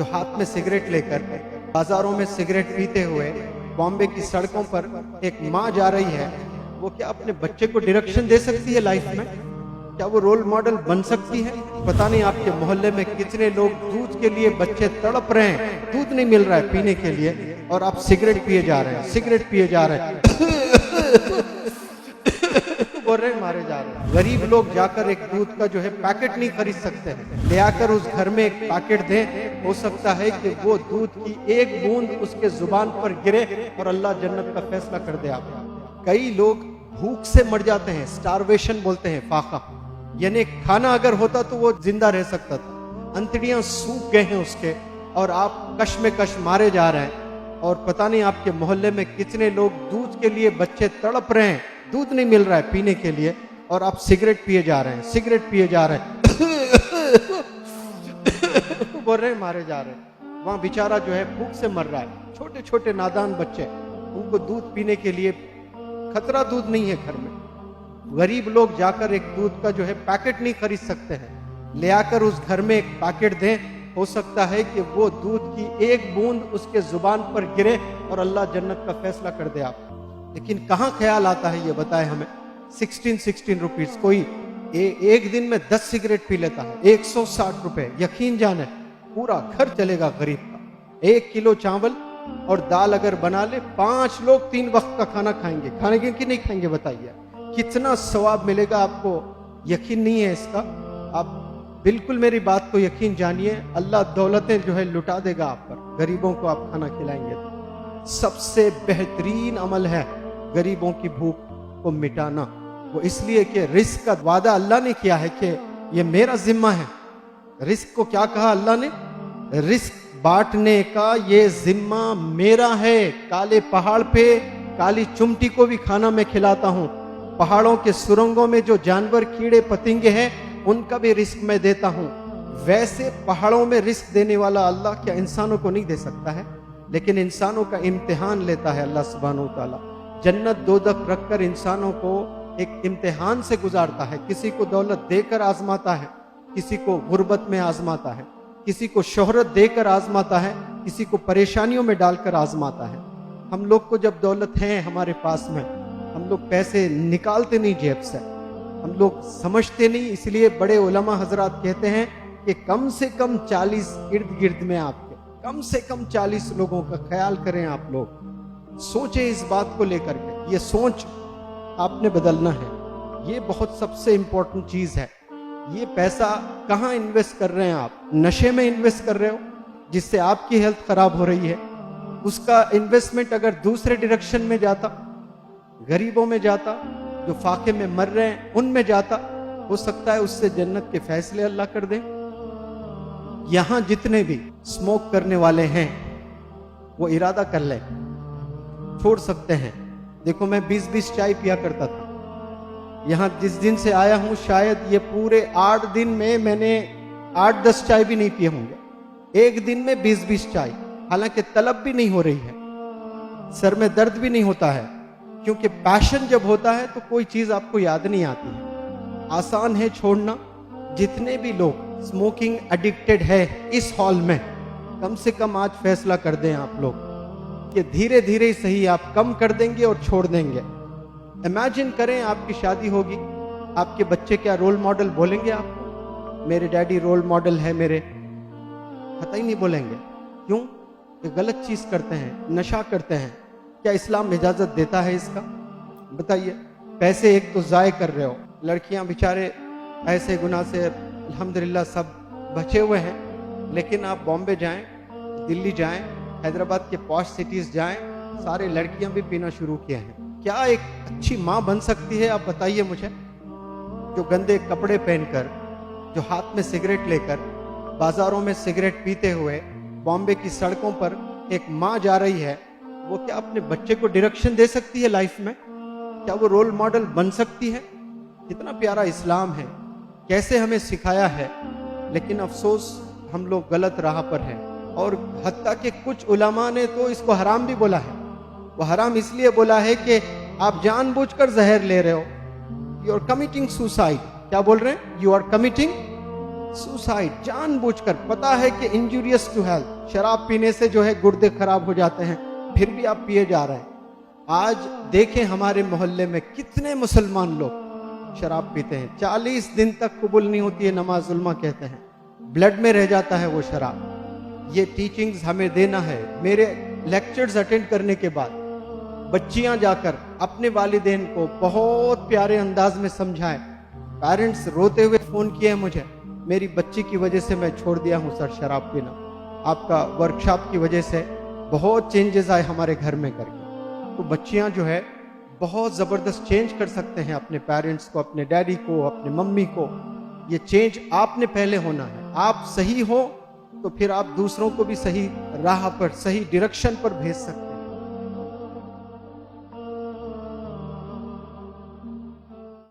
जो हाथ में सिगरेट लेकर बाजारों में सिगरेट पीते हुए बॉम्बे की सड़कों पर एक माँ जा रही है, वो क्या अपने बच्चे को डायरेक्शन दे सकती है लाइफ में? क्या वो रोल मॉडल बन सकती है? पता नहीं आपके मोहल्ले में कितने लोग दूध के लिए बच्चे तड़प रहे हैं, दूध नहीं मिल रहा है पीने के लिए, और आप सिगरेट पिए जा रहे हैं, सिगरेट पिए जा रहे हैं, बोल रहे मारे जा रहे हैं। गरीब लोग जाकर एक दूध का जो है पैकेट नहीं खरीद सकते हैं, ले आकर उस घर में एक पैकेट दें, हो सकता है कि वो दूध की एक बूंद उसके जुबान पर गिरे और अल्लाह जन्नत का फैसला कर दे आपको। कई लोग भूख से मर जाते हैं, स्टारवेशन बोलते हैं, फाका, यानी खाना अगर होता तो वो जिंदा रह सकता था, अंतड़ियां सूख गए हैं उसके, और आप कश में कश मारे जा रहे हैं। और पता नहीं आपके मोहल्ले में कितने लोग दूध के लिए बच्चे तड़प रहे हैं, दूध नहीं मिल रहा है पीने के लिए, और आप सिगरेट पिए जा रहे हैं, सिगरेट पिए जा रहे हैं, बोल रहे मारे जा रहे हैं। वहां बेचारा जो है भूख से मर रहा है, छोटे छोटे नादान बच्चे, उनको दूध पीने के लिए खतरा दूध नहीं है घर में। गरीब लोग जाकर एक दूध का जो है पैकेट नहीं खरीद सकते हैं, ले आकर उस घर में एक पैकेट दें, हो सकता है कि वो दूध की एक बूंद उसके जुबान पर गिरे और अल्लाह जन्नत का फैसला कर दे आपको। लेकिन कहाँ ख्याल आता है ये बताए हमें। 16 रुपीज, कोई एक दिन में 10 सिगरेट पी लेता है, 160 रुपए, यकीन जाने पूरा घर चलेगा गरीब का। 1 किलो चावल और दाल अगर बना ले, 5 लोग 3 वक्त का खाना खाएंगे, खाएंगे कि नहीं खाएंगे बताइए? कितना सवाब मिलेगा आपको, यकीन नहीं है इसका? आप बिल्कुल मेरी बात को यकीन जानिए, अल्लाह दौलतें जो है लुटा देगा आप पर, गरीबों को आप खाना खिलाएंगे तो। सबसे बेहतरीन अमल है गरीबों की भूख को मिटाना। वो इसलिए कि रिस्क का वादा अल्लाह ने किया है कि ये मेरा जिम्मा है। रिस्क को क्या कहा अल्लाह ने? रिस्क बांटने का ये जिम्मा मेरा है। काले पहाड़ पे काली चुमटी को भी खाना मैं खिलाता हूँ, पहाड़ों के सुरंगों में जो जानवर कीड़े पतंगे हैं उनका भी रिस्क मैं देता हूं। वैसे पहाड़ों में रिस्क देने वाला अल्लाह क्या इंसानों को नहीं दे सकता है? लेकिन इंसानों का इम्तिहान लेता है अल्लाह सुब्हानहू तआला। जन्नत दोज़ख रखकर इंसानों को एक इम्तिहान से गुजारता है। किसी को दौलत देकर आजमाता है, किसी को गुर्बत में आजमाता है, किसी को शोहरत देकर आजमाता है, किसी को परेशानियों में डालकर आजमाता है। हम लोग को जब दौलत है हमारे पास में, हम लोग पैसे निकालते नहीं जेब से, हम लोग समझते नहीं, इसलिए बड़े उलमा हजरात कहते हैं कि कम से कम 40 इर्द गिर्द में आपके कम से कम 40 लोगों का ख्याल करें। आप लोग सोचें इस बात को लेकर के, ये सोच आपने बदलना है। ये बहुत सबसे इंपॉर्टेंट चीज है। ये पैसा कहाँ इन्वेस्ट कर रहे हैं आप? नशे में इन्वेस्ट कर रहे हो जिससे आपकी हेल्थ खराब हो रही है। उसका इन्वेस्टमेंट अगर दूसरे डायरेक्शन में जाता, गरीबों में जाता, जो फाके में मर रहे हैं उनमें जाता, हो सकता है उससे जन्नत के फैसले अल्लाह कर दे। यहां जितने भी स्मोक करने वाले हैं वो इरादा कर ले, छोड़ सकते हैं। देखो मैं 20-20 चाय पिया करता था। यहां जिस दिन से आया हूं शायद ये पूरे 8 दिन में मैंने 8-10 चाय भी नहीं पिए होंगे। एक दिन में 20-20 चाय, हालांकि तलब भी नहीं हो रही है, सर में दर्द भी नहीं होता है, क्योंकि पैशन जब होता है तो कोई चीज आपको याद नहीं आती है। आसान है छोड़ना। जितने भी लोग स्मोकिंग एडिक्टेड है इस हॉल में, कम से कम आज फैसला कर दें आप लोग कि धीरे धीरे ही सही आप कम कर देंगे और छोड़ देंगे। इमेजिन करें आपकी शादी होगी, आपके बच्चे क्या रोल मॉडल बोलेंगे आपको? मेरे डैडी रोल मॉडल है मेरे, कतई नहीं बोलेंगे। क्यों? ये गलत चीज करते हैं, नशा करते हैं। क्या इस्लाम इजाजत देता है इसका? बताइए। पैसे एक तो जाय कर रहे हो, लड़कियां बेचारे ऐसे गुनाह से अल्हम्दुलिल्लाह सब बचे हुए हैं, लेकिन आप बॉम्बे जाएं, दिल्ली जाएं, हैदराबाद के पॉश सिटीज जाएं, सारे लड़कियां भी पीना शुरू किए हैं। क्या एक अच्छी माँ बन सकती है आप बताइए मुझे? जो गंदे कपड़े पहनकर, जो हाथ में सिगरेट लेकर बाजारों में सिगरेट पीते हुए बॉम्बे की सड़कों पर एक माँ जा रही है, वो क्या अपने बच्चे को डायरेक्शन दे सकती है लाइफ में? क्या वो रोल मॉडल बन सकती है? कितना प्यारा इस्लाम है, कैसे हमें सिखाया है। लेकिन अफसोस हम लोग गलत राह पर हैं। और हत्ता के कुछ उलमा ने तो इसको हराम भी बोला है। वो हराम इसलिए बोला है कि आप जानबूझकर जहर ले रहे हो, यू आर कमिटिंग सुसाइड। क्या बोल रहे हैं? यू आर कमिटिंग सुसाइड, जानबूझकर, पता है कि इंजूरियस टू हेल्थ, शराब पीने से जो है गुर्दे खराब हो जाते हैं, फिर भी आप पिए जा रहे हैं। आज देखें हमारे मोहल्ले में कितने मुसलमान लोग शराब पीते हैं, 40 दिन तक कबूल नहीं होती है नमाज, उल्मा कहते हैं, ब्लड में रह जाता है वो शराब। ये टीचिंग्स हमें देना है। मेरे लेक्चर्स अटेंड करने के बाद बच्चियां जाकर अपने वालिदैन को बहुत प्यारे अंदाज में समझाएं। पेरेंट्स रोते हुए फोन किए मुझे, मेरी बच्ची की वजह से मैं छोड़ दिया हूं सर शराब पीना, आपका वर्कशॉप की वजह से बहुत चेंजेस आए हमारे घर में करके। तो बच्चियां जो है बहुत जबरदस्त चेंज कर सकते हैं अपने पेरेंट्स को, अपने डैडी को, अपने मम्मी को। ये चेंज आपने पहले होना है। आप सही हो तो फिर आप दूसरों को भी सही राह पर, सही डायरेक्शन पर भेज सकते हैं।